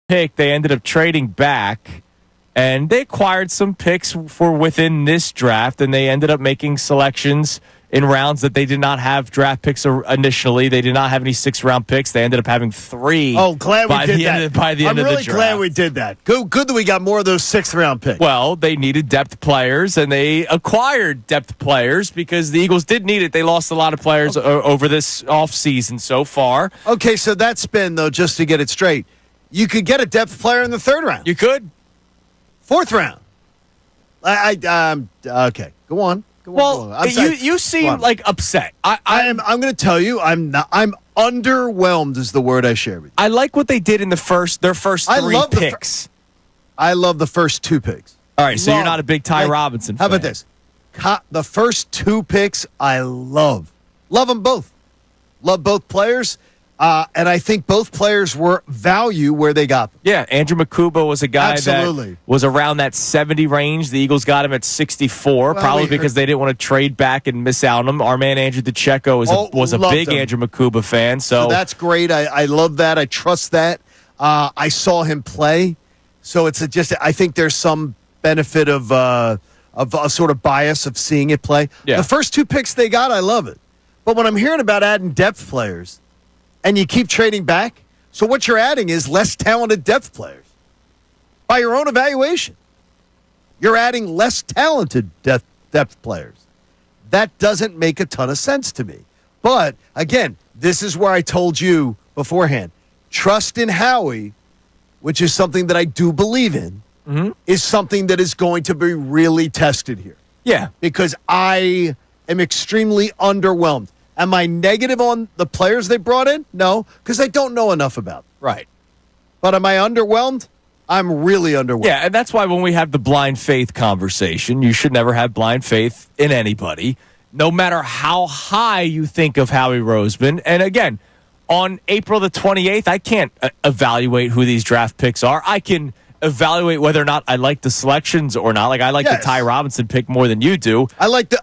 pick, they ended up trading back, and they acquired some picks for within this draft, and they ended up making selections in rounds that they did not have draft picks initially. They did not have any 6th-round picks. They ended up having 3. Oh, glad we did that. By the end of the draft. I'm really glad we did that. Good that we got more of those 6th-round picks. Well, they needed depth players, and they acquired depth players because the Eagles did need it. They lost a lot of players over this offseason so far. Okay, so that spin, though, just to get it straight, you could get a depth player in the 3rd round. You could. 4th round. Okay, go on. Well, you seem like upset. I'm going to tell you, I'm underwhelmed is the word I shared with you. I like what they did in their first 3 picks. I love the first 2 picks. All right, so you're not a big Ty Robinson fan. How about this? The first 2 picks I love. Love them both. Love both players. And I think both players were value where they got them. Yeah, Andrew Makuba was a guy that was around that 70 range. The Eagles got him at 64, probably because they didn't want to trade back and miss out on him. Our man Andrew DeCecco was a big Andrew Makuba fan. So that's great. I love that. I trust that. I saw him play. So it's I think there's some benefit of a sort of bias of seeing it play. Yeah. The first 2 picks they got, I love it. But when I'm hearing about adding depth players, and you keep trading back, so what you're adding is less talented depth players. By your own evaluation, you're adding less talented depth players. That doesn't make a ton of sense to me. But, again, this is where I told you beforehand. Trust in Howie, which is something that I do believe in, is something that is going to be really tested here. Yeah. Because I am extremely underwhelmed. Am I negative on the players they brought in? No, because I don't know enough about them. Right. But am I underwhelmed? I'm really underwhelmed. Yeah, and that's why when we have the blind faith conversation, you should never have blind faith in anybody, no matter how high you think of Howie Roseman. And again, on April the 28th, I can't evaluate who these draft picks are. I can evaluate whether or not I like the selections or not. Like I like the Ty Robinson pick more than you do. I like the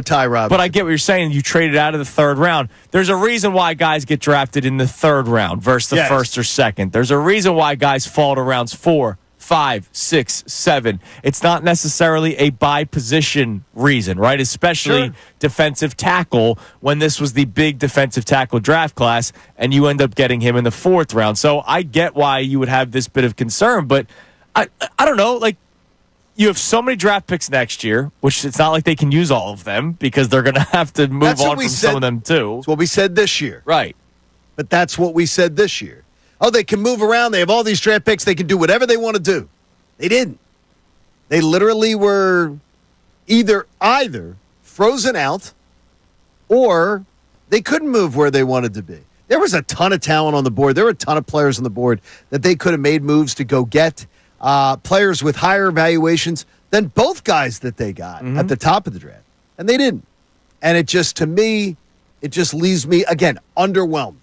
Ty Robinson. But I get what you're saying. You traded out of the 3rd round. There's a reason why guys get drafted in the 3rd round versus the 1st or 2nd. There's a reason why guys fall to rounds 4, 5, 6, 7. It's not necessarily a by position reason, right? Especially defensive tackle when this was the big defensive tackle draft class and you end up getting him in the 4th round. So I get why you would have this bit of concern, but I don't know. Like, you have so many draft picks next year, which it's not like they can use all of them because they're going to have to move on from some of them too. That's what we said this year. Right. But that's what we said this year. Oh, they can move around. They have all these draft picks. They can do whatever they want to do. They didn't. They literally were either frozen out or they couldn't move where they wanted to be. There was a ton of talent on the board. There were a ton of players on the board that they could have made moves to go get. Players with higher evaluations than both guys that they got at the top of the draft. And they didn't. And it just leaves me, again, underwhelmed.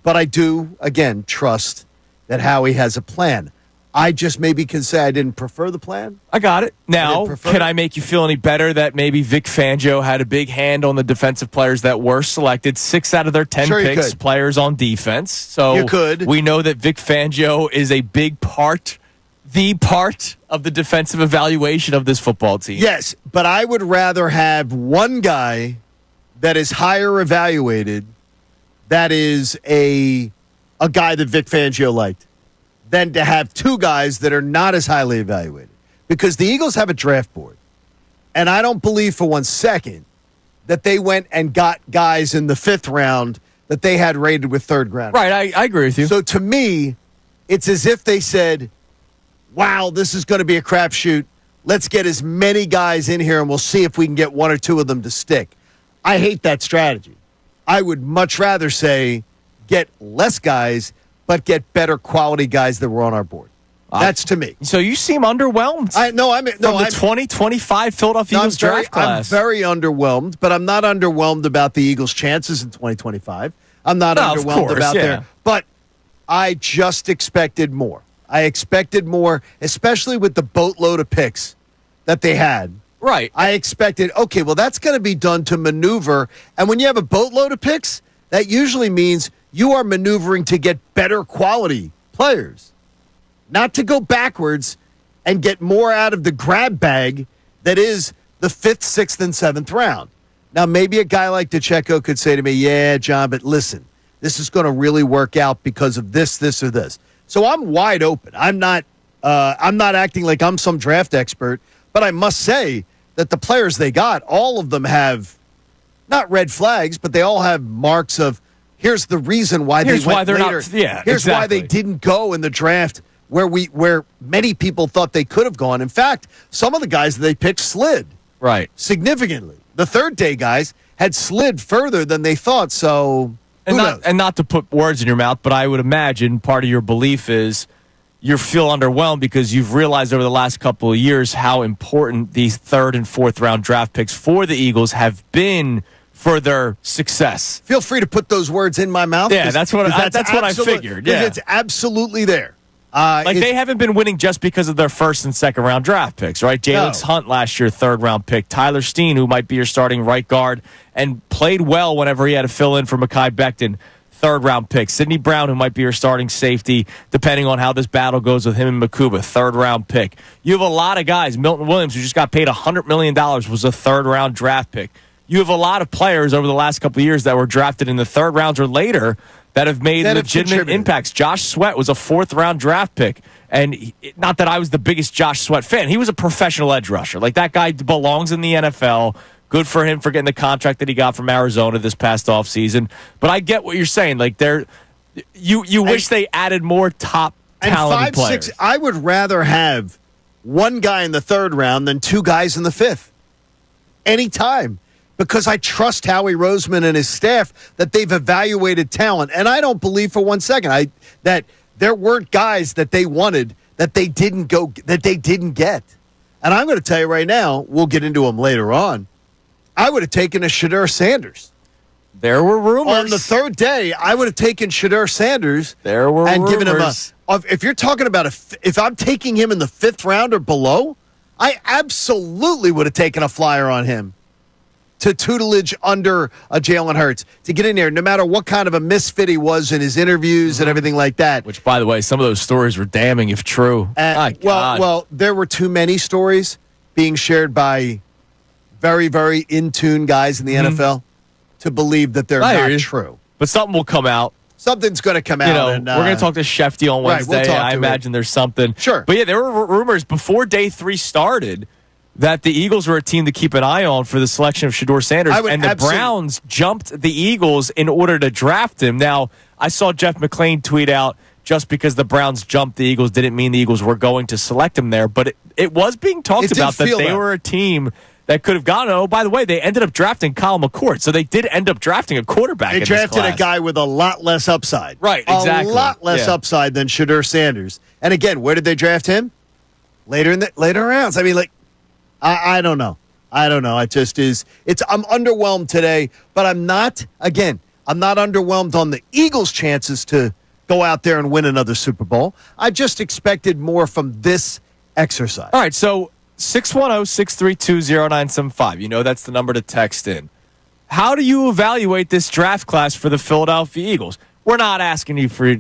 But I do, again, trust that Howie has a plan. I just maybe can say I didn't prefer the plan. I got it. Now, can I make you feel any better that maybe Vic Fangio had a big hand on the defensive players that were selected? 6 out of their 10 picks, players on defense. So you could. We know that Vic Fangio is a big part of the defensive evaluation of this football team. Yes, but I would rather have one guy that is higher evaluated, that is a guy that Vic Fangio liked, than to have 2 guys that are not as highly evaluated. Because the Eagles have a draft board, and I don't believe for 1 second that they went and got guys in the 5th round that they had rated with 3rd round. Right, I agree with you. So to me, it's as if they said, wow, this is going to be a crapshoot. Let's get as many guys in here, and we'll see if we can get 1 or 2 of them to stick. I hate that strategy. I would much rather say get less guys, but get better quality guys that were on our board. That's to me. So you seem underwhelmed. I'm the 2025 Philadelphia Eagles draft class. I'm very underwhelmed, but I'm not underwhelmed about the Eagles' chances in 2025. I'm not underwhelmed about their. But I just expected more. I expected more, especially with the boatload of picks that they had. Right. I expected, okay, well, that's going to be done to maneuver. And when you have a boatload of picks, that usually means you are maneuvering to get better quality players, not to go backwards and get more out of the grab bag that is the 5th, 6th, and 7th round. Now, maybe a guy like DeCecco could say to me, yeah, John, but listen, this is going to really work out because of this, this, or this. So I'm wide open. I'm not acting like I'm some draft expert, but I must say that the players they got, all of them have not red flags, but they all have marks of here's the reason why here's they went why they're later. Not, yeah, here's exactly. why they didn't go in the draft where many people thought they could have gone. In fact, some of the guys that they picked slid significantly. The third day guys had slid further than they thought. So and not to put words in your mouth, but I would imagine part of your belief is you feel underwhelmed because you've realized over the last couple of years how important these 3rd and 4th round draft picks for the Eagles have been for their success. Feel free to put those words in my mouth. Yeah, that's what I figured. Yeah, it's absolutely there. They haven't been winning just because of their 1st and 2nd round draft picks, right? Jalen Hunt last year, 3rd round pick. Tyler Steen, who might be your starting right guard and played well whenever he had to fill in for Mekhi Becton, 3rd round pick. Sidney Brown, who might be your starting safety, depending on how this battle goes with him and Makuba, 3rd round pick. You have a lot of guys. Milton Williams, who just got paid $100 million, was a 3rd round draft pick. You have a lot of players over the last couple of years that were drafted in the 3rd rounds or later that have made legitimate impacts. Josh Sweat was a 4th round draft pick. And not that I was the biggest Josh Sweat fan. He was a professional edge rusher. Like, that guy belongs in the NFL. Good for him for getting the contract that he got from Arizona this past offseason. But I get what you're saying. Like, you wish they added more top talented players. 6, I would rather have one guy in the 3rd round than 2 guys in the 5th. Anytime. Because I trust Howie Roseman and his staff that they've evaluated talent. And I don't believe for one second that there weren't guys that they wanted that they didn't get. And I'm going to tell you right now, we'll get into them later on, I would have taken a Shedeur Sanders. There were rumors. On the 3rd day, I would have taken Shedeur Sanders. There were rumors. Given him if you're talking about if I'm taking him in the 5th round or below, I absolutely would have taken a flyer on him. To tutelage under a Jalen Hurts to get in there, no matter what kind of a misfit he was in his interviews and everything like that. Which, by the way, some of those stories were damning if true. Well, there were too many stories being shared by very, very in tune guys in the NFL to believe that they're not true. But something will come out. Something's going to come out. We're going to talk to Shefty on Wednesday. We'll I imagine there's something. Sure. But yeah, there were rumors before day 3 started that the Eagles were a team to keep an eye on for the selection of Shedeur Sanders. And the Browns jumped the Eagles in order to draft him. Now, I saw Jeff McClain tweet out, just because the Browns jumped the Eagles didn't mean the Eagles were going to select him there. But it was being talked about that they were a team that could have gone. Oh, by the way, they ended up drafting Kyle McCord. So they did end up drafting a quarterback in this class. They drafted a guy with a lot less upside. Right, exactly. A lot less upside than Shedeur Sanders. And again, where did they draft him? Later rounds. I mean, I don't know. It just is. I'm underwhelmed today, but I'm not underwhelmed on the Eagles' chances to go out there and win another Super Bowl. I just expected more from this exercise. All right, so 610-632-0975. You know that's the number to text in. How do you evaluate this draft class for the Philadelphia Eagles? We're not asking you for a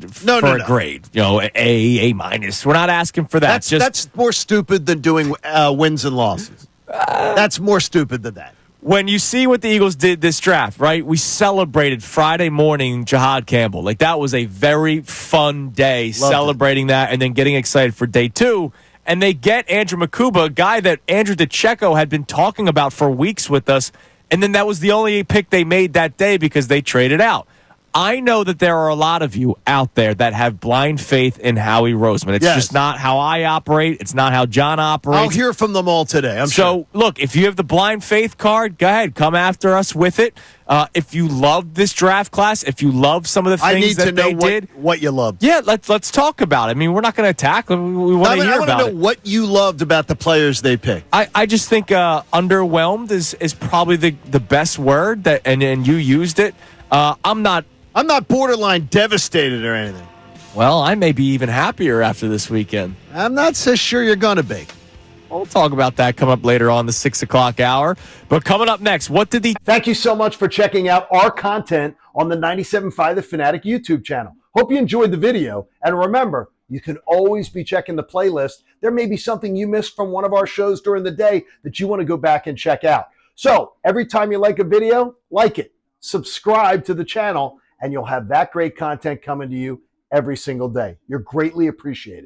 grade, A minus. We're not asking for that. That's more stupid than doing wins and losses. That's more stupid than that. When you see what the Eagles did this draft, right? We celebrated Friday morning Jahad Campbell. Like, that was a very fun day, celebrating that and then getting excited for day 2. And they get Andrew Makuba, a guy that Andrew DeCecco had been talking about for weeks with us. And then that was the only pick they made that day because they traded out. I know that there are a lot of you out there that have blind faith in Howie Roseman. It's just not how I operate. It's not how John operates. I'll hear from them all today, I'm sure. So, look, if you have the blind faith card, go ahead. Come after us with it. If you love this draft class, if you love some of the things that they did. What you loved. Yeah, let's talk about it. I mean, we're not going to attack. We want to hear about it. I want to know what you loved about the players they picked. I just think underwhelmed is probably the best word, that, and you used it. I'm not borderline devastated or anything. Well, I may be even happier after this weekend. I'm not so sure you're going to be. We'll talk about that coming up later on the 6 o'clock hour. But coming up next, what did the... Thank you so much for checking out our content on the 97.5 The Fanatic YouTube channel. Hope you enjoyed the video. And remember, you can always be checking the playlist. There may be something you missed from one of our shows during the day that you want to go back and check out. So every time you like a video, like it, subscribe to the channel, and you'll have that great content coming to you every single day. You're greatly appreciated.